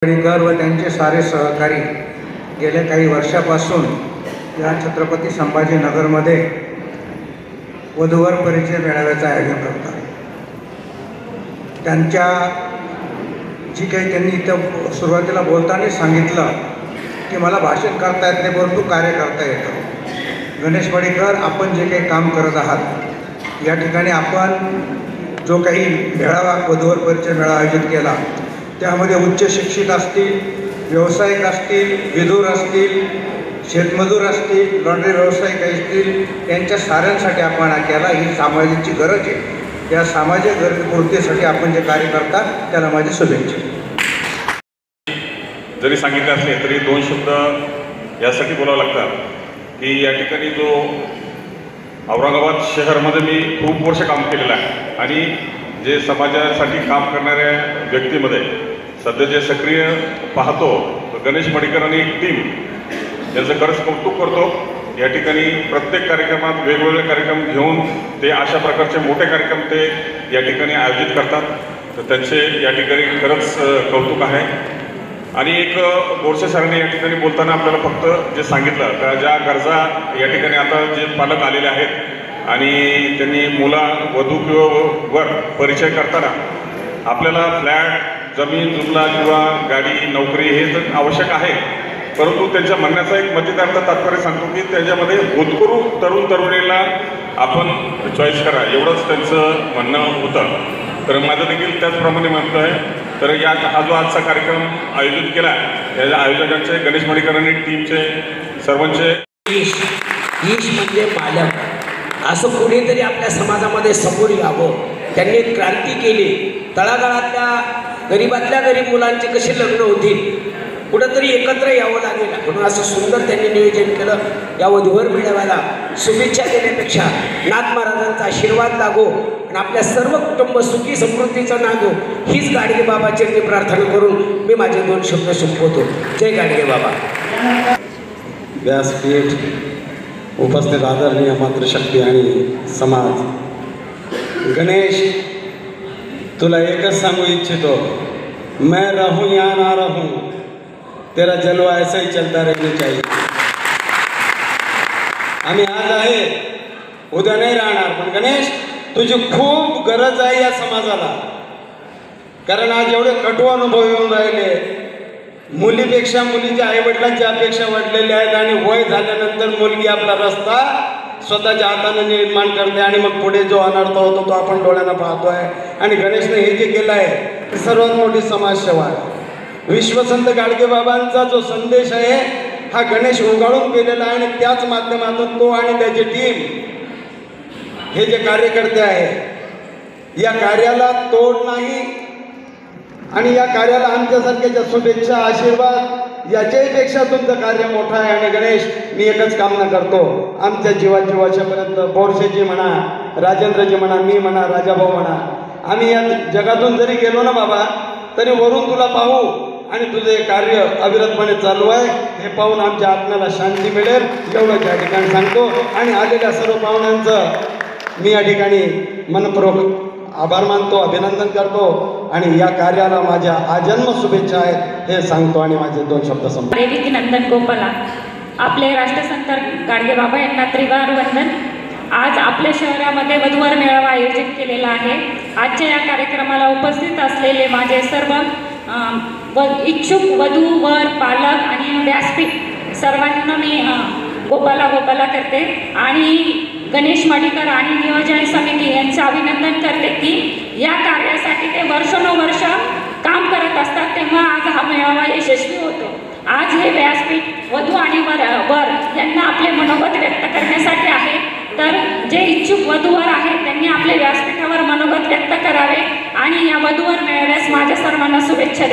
व त्यांचे सारे सहकारी गेल्या काही वर्षापासून या छत्रपती संभाजीनगरमध्ये वधूवर परिचय मेळाव्याचं आयोजन करतात। त्यांच्या जी काही त्यांनी इथं सुरुवातीला बोलताना सांगितलं की मला भाषण करता येत नाही परंतु कार्य करता येतं। गणेश मडीकर, आपण जे काही काम करत आहात या ठिकाणी आपण जो काही मेळावा वधूवर परिचय मेळावा आयोजित केला त्यामध्ये उच्च शिक्षित असतील, व्यावसायिक असतील, विदूर असतील, शेतमजूर असतील, लॉन्ड्री व्यावसायिक असतील, यांच्या साऱ्यांसाठी आपण हा केला। ही समाजाची गरज आहे। या सामाजिक गरजेपूर्तीसाठी आपण जे कार्य करता त्याला माझी शुभेच्छा। जरी सांगितले असले तरी दोन शब्द यासाठी बोलावं लागतात की या ठिकाणी जो औरंगाबाद शहरामध्ये मी खूप वर्ष काम केलेलं आहे आणि जे समाजासाठी काम करणाऱ्या व्यक्तीमध्ये सध्या जे सक्रिय पाहतो गणेश मडीकर आणि एक टीम यांचं खरंच कौतुक करतो। या ठिकाणी प्रत्येक कार्यक्रमात वेगवेगळे कार्यक्रम घेऊन ते अशा प्रकारचे मोठे कार्यक्रम ते या ठिकाणी आयोजित करतात, तर त्यांचे या ठिकाणी खरंच कौतुक आहे। आणि एक बोरसे सरांनी या ठिकाणी बोलताना आपल्याला फक्त जे सांगितलं का ज्या गरजा या ठिकाणी आता जे पालक आलेले आहेत आणि त्यांनी मुला वधू किंवा वर परिचय करताना आपल्याला फ्लॅट, जमीन जुमला किंवा गाडी, नोकरी हे तर आवश्यक आहे, परंतु त्यांच्या म्हणण्याचा एक मजेदार तात्पर्य सांगतो की त्याच्यामध्ये होतकरू तरुण तरुणीला आपण चॉईस करा, एवढंच त्यांचं म्हणणं होतं। तर माझं देखील त्याचप्रमाणे म्हणतो आहे। तर हा जो आजचा कार्यक्रम आयोजित केला या आयोजकांचे गणेश मडीकर आणि टीमचे सर्वांचे ईश म्हणजे मालक असं कुणीतरी आपल्या समाजामध्ये समोर यावं। त्यांनी क्रांती केली। तळागाळातल्या गरीबातल्या गरीब मुलांचे कसे लग्न होतील, कुठंतरी एकत्र यावं लागेल म्हणून असं सुंदर त्यांनी नियोजन केलं। या वधूवर मेळाव्याला शुभेच्छा देण्यापेक्षा नाथ महाराजांचा आशीर्वाद लागो आणि आपल्या सर्व कुटुंब सुखी समृद्धीचं नांदो हीच गाडगे बाबाची प्रार्थना करून मी माझे दोन शब्द संपवतो। जय गाडगे बाबा। व्यासपीठ, उपस्थित आदरणीय मातृशक्ती आणि समाज, गणेश तुला एकच सांगू इच्छितो, मैं रहूं या ना रहूं तेरा जलवा ऐसा ही चलता रहना चाहिए। आम्ही आज आहे, उद्या नाही राहणार, पण गणेश तुझी खूप गरज आहे या समाजाला। कारण आज एवढे कटू अनुभव येऊन राहिले, मुलीपेक्षा मुलीच्या आईवडिलांच्या अपेक्षा वाढलेल्या आहेत आणि वय झाल्यानंतर मुलगी आपला रस्ता स्वतःच्या हाताने निर्माण करते आणि मग पुढे जो अनर्थ होतो तो आपण डोळ्यानं पाहतोय। आणि गणेशने हे जे केलं आहे ते सर्वात मोठी समाजसेवा आहे। विश्वसंत गाडगे बाबांचा जो संदेश आहे हा गणेश उगाळून केलेला आहे आणि त्याच माध्यमातून तो आणि त्याची टीम हे जे कार्यकर्ते आहे या कार्याला तोड नाही आणि या कार्याला आमच्यासारख्याच्या शुभेच्छा, आशीर्वाद याच्याहीपेक्षा तुमचं कार्य मोठं आहे। आणि गणेश मी एकच कामना करतो, आमच्या जीवाची वाचेपर्यंत बोरसेजी म्हणा, राजेंद्रजी म्हणा, मी म्हणा, राजाभाऊ म्हणा, आम्ही या जगातून जरी गेलो ना बाबा तरी वरून तुला पाहू आणि तुझे कार्य अविरतपणे चालू आहे हे पाहून आमच्या आत्म्याला शांती मिळेल एवढं या ठिकाणी सांगतो। आणि आलेल्या सर्व पाहुण्यांचं मी या ठिकाणी मनपूर्वक आभार मानतो, अभिनंदन करतो आणि या कार्याला माझ्या आजन्म शुभेच्छा आहेत हे सांगतो आणि माझे दोन शब्द संपतो। देवी नंदन गोपाला आपले राष्ट्रसंत गाडगे बाबा यांना त्रिवार वंदन। आज आपल्या शहरामध्ये वधूवर मेळावा आयोजित केलेला आहे। आजच्या या कार्यक्रमाला उपस्थित असलेले माझे सर्व इच्छुक वधू वर पालक आणि व्यासपीठ सर्वांना मी गोपाला करते आणि गणेश मडीकर आणि नियोजन समिती यांचं अभिनंदन करते की या कार्यासाठी ते वर्षानुवर्ष काम करत असतात, तेव्हा आज हा मेळावा यशस्वी होतो। आज हे व्यासपीठ वधू आणि वर यांना आपले मनोगत व्यक्त करण्यासाठी आहे, तर जे इच्छुक वधूवर आहेत त्यांनी आपले व्यासपीठावर मनोगत व्यक्त करावे आणि या वधूवर मेळाव्यास माझ्या सर्वांना शुभेच्छा देते।